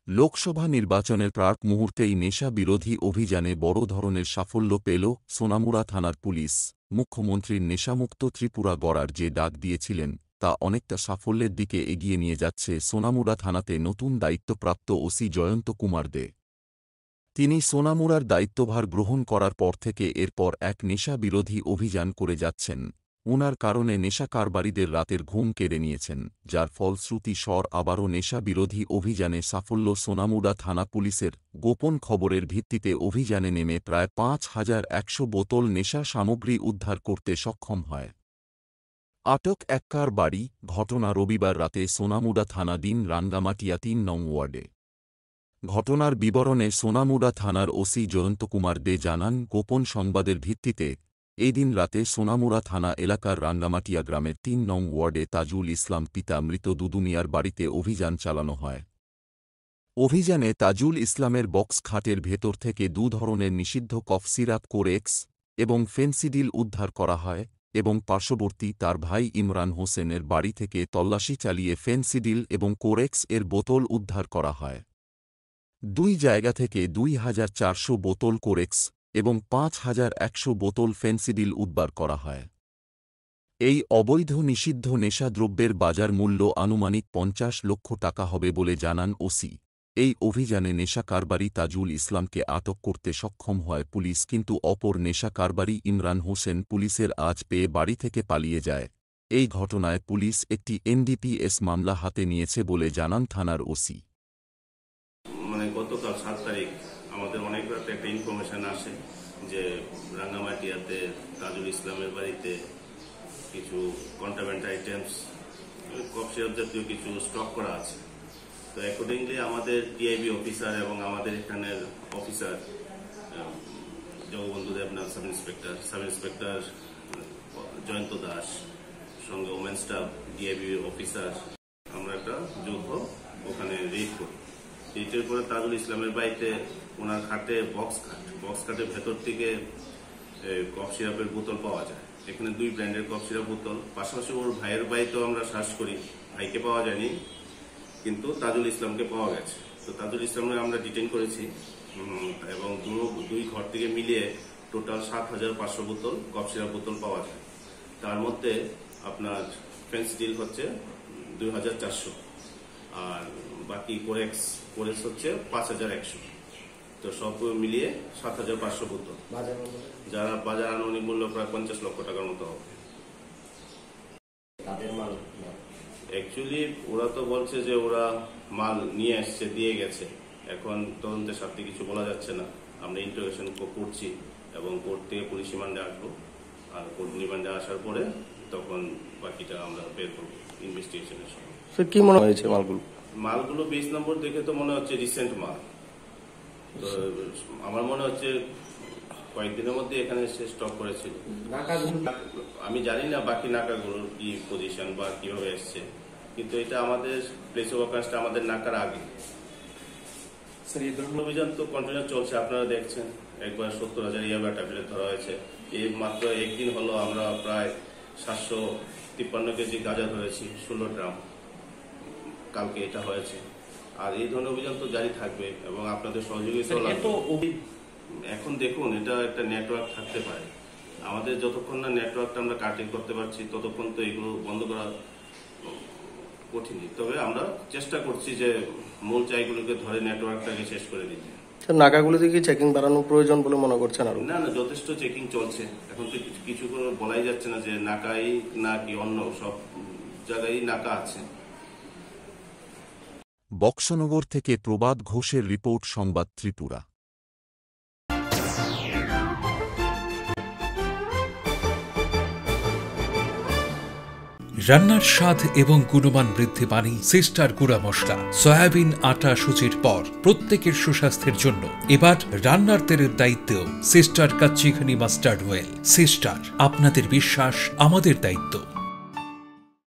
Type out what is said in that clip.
লোকসভা নির্বাচনের প্রাক মুহূর্তেই নেশা বিরোধী অভিযানে বড় ধরনের সাফল্য পেল সোনামুড়া থানার পুলিশ। মুখ্যমন্ত্রীর নেশামুক্ত ত্রিপুরা গড়ার যে ডাক দিয়েছিলেন তা অনেকটা সাফল্যের দিকে এগিয়ে নিয়ে যাচ্ছে সোনামুড়া থানাতে নতুন দায়িত্বপ্রাপ্ত ওসি জয়ন্ত কুমার দে। তিনি সোনামুড়ার দায়িত্বভার গ্রহণ করার পর থেকে এরপর এক নেশা বিরোধী অভিযান করে যাচ্ছেন। উনার কারণে নেশা কারবারিদের রাতের ঘুম কেড়ে নিয়েছেন, যার ফলশ্রুতি আবারও নেশা বিরোধী অভিযানে সাফল্য। সোনামুড়া থানা পুলিশের গোপন খবরের ভিত্তিতে অভিযানে নেমে প্রায় ৫,১০০ বোতল নেশা সামগ্রী উদ্ধার করতে সক্ষম হয়। আটক এক কারবারি। ঘটনা রবিবার রাতে সোনামুড়া থানাধীন রাঙ্গামাটিয়া ৩ নং ওয়ার্ডে। ঘটনার বিবরণে সোনামুড়া থানার ওসি জয়ন্ত কুমার দে জানান, গোপন সংবাদের ভিত্তিতে এদিন রাতে সোনামুড়া থানা এলাকার রাঙ্গামাটিয়া গ্রামের ৩ নং ওয়ার্ডে তাজুল ইসলাম পিতা মৃত দুদু মিয়ার বাড়িতে অভিযান চালানো হয়। অভিযানে তাজুল ইসলামের বক্স খাটের ভেতর থেকে ২ ধরনের নিষিদ্ধ কফ সিরাপ কোরেক্স এবং ফেনসিডিল উদ্ধার করা হয় এবং পার্শ্ববর্তী তার ভাই ইমরান হোসেনের বাড়ি থেকে তল্লাশি চালিয়ে ফেনসিডিল এবং কোরেক্স এর বোতল উদ্ধার করা হয়। ২ জায়গা থেকে ২,৪০০ বোতল কোরেক্স এবং ৫,১০০ বোতল ফেনসিডিল উদ্ধার করা হয়। এই অবৈধ নিষিদ্ধ নেশাদ্রব্যের বাজার মূল্য আনুমানিক ৫০ লক্ষ টাকা হবে বলে জানান ওসি। এই অভিযানে নেশা কারবারি তাজুল ইসলামকে আটক করতে সক্ষম হয় পুলিশ, কিন্তু অপর নেশা কারবারি ইমরান হোসেন পুলিশের আঁচ পেয়ে বাড়ি থেকে পালিয়ে যায়। এই ঘটনায় পুলিশ একটি এনডিপিএস মামলা হাতে নিয়েছে বলে জানান থানার ওসি। গতকাল ৭ তারিখ আমাদের অনেক রাতে একটা ইনফরমেশন আসে যে রাঙ্গামাটিয়াতে তাজুল ইসলামের বাড়িতে কিছু কন্ট্রাব্যান্ড আইটেমস, কফ সিরাপ জাতীয় কিছু স্টক করা আছে। তো অ্যাকর্ডিংলি আমাদের টিআইবি অফিসার এবং আমাদের এখানের officer Jagabandhu Debnath, sub inspector Jayanta Das, সঙ্গে ওমেন স্টাফ, ডিআইবি অফিসার, আমরা একটা যৌথ ওখানে রেড করি। রেডের পরে তাজুল ইসলামের বাড়িতে ওনার খাটে বক্স খাটের ভেতর থেকে কফ সিরাপের বোতল পাওয়া যায়। এখানে 2 ব্র্যান্ডের কফ সিরাপ বোতল। পাশাপাশি ওর ভাইয়ের বাড়িতেও আমরা সার্চ করি, ভাইকে পাওয়া যায়নি, কিন্তু তাজুল ইসলামকে পাওয়া গেছে। তো তাজুল ইসলামকে আমরা ডিটেইন করেছি এবং 2 ঘর থেকে মিলিয়ে টোটাল ৭,৫০০ বোতল কফ সিরাপ বোতল পাওয়া যায়। তার মধ্যে আপনার ফেনসিডিল হচ্ছে ২,৪০০ আর বাকি কোরেক্স হচ্ছে ৫,১০০। তো সব মিলিয়ে ৭,৫০০ বোতল, যারা বাজার আনুমানিক মূল্য প্রায় ৫০ লক্ষ টাকার মতো হবে। অ্যাকচুয়ালি ওরা তো বলছে যে ওরা মাল নিয়ে আসছে, দিয়ে গেছে। এখন তদন্তের স্বার্থে কিছু বলা যাচ্ছে না। আমরা ইন্টারোগেশন করছি এবং কোর্ট থেকে পুলিশ রিমান্ডে আসবো। আর কোর্ট রিমান্ডে আসার পরে তখন বাকিটা আমরা বের করবো ইনভেস্টিগেশনের সময়। কি মনে হয়েছে মালগুলো ২০ নম্বর দেখে তো মনে হচ্ছে রিসেন্ট মাল। তো আমার মনে হচ্ছে কয়েকদিনের মধ্যে এখানে সে স্টক করেছিল। আমি জানি না বাকি নাকাগুলোর কি পজিশন বা কিভাবে এসছে, কিন্তু এটা আমাদের প্লেস অফ অফেন্সটা আমাদের নাকার আগে। অভিযান তো কন্টিনিউ চলছে, আপনারা দেখছেন। একবার ৭০,০০০ ইয়াবা ট্যাবলেট ধরা হয়েছে। এই মাত্র একদিন হলো আমরা প্রায় ৭৫৩ কেজি গাঁজা ধরেছি, ১৬ গ্রাম। কালকে এটা হয়েছে। আর এই ধরনের অভিযান তো জারি থাকবে এবং আপনাদের সহযোগিতা লাগবে। এখন দেখুন, এটা একটা নেটওয়ার্ক থাকতে পারে। আমাদের যতক্ষণ না নেটওয়ার্কটা আমরা কাটিং করতে পারছি ততক্ষণ তো এগুলো বন্ধ করা কঠিন। তবে আমরা চেষ্টা করছি যে মূল চাইগুলোকে ধরে নেটওয়ার্কটাকে শেষ করে দিতে। নাকাগুলোতে কি চেকিং বাড়ানো প্রয়োজন বলে মনে করছেন? না, যথেষ্ট চেকিং চলছে। এখন তো কিছু বলাই যাচ্ছে না যে নাকাই না কি অন্য, সব জায়গায় নাকা আছে। বক্সনগর থেকে প্রবাদ ঘোষের রিপোর্ট, সংবাদ ত্রিপুরা। রান্নার স্বাদ এবং গুণমান বৃদ্ধি পানি সিস্টার গুঁড়া মশলা। সয়াবিন আটা সুচির পর প্রত্যেকের সুস্বাস্থ্যের জন্য এবার রান্নার তেলের দায়িত্বেও সিস্টার কাচ্চিখানি মাস্টার্ড অয়েল। সিস্টার, আপনাদের বিশ্বাস আমাদের দায়িত্ব।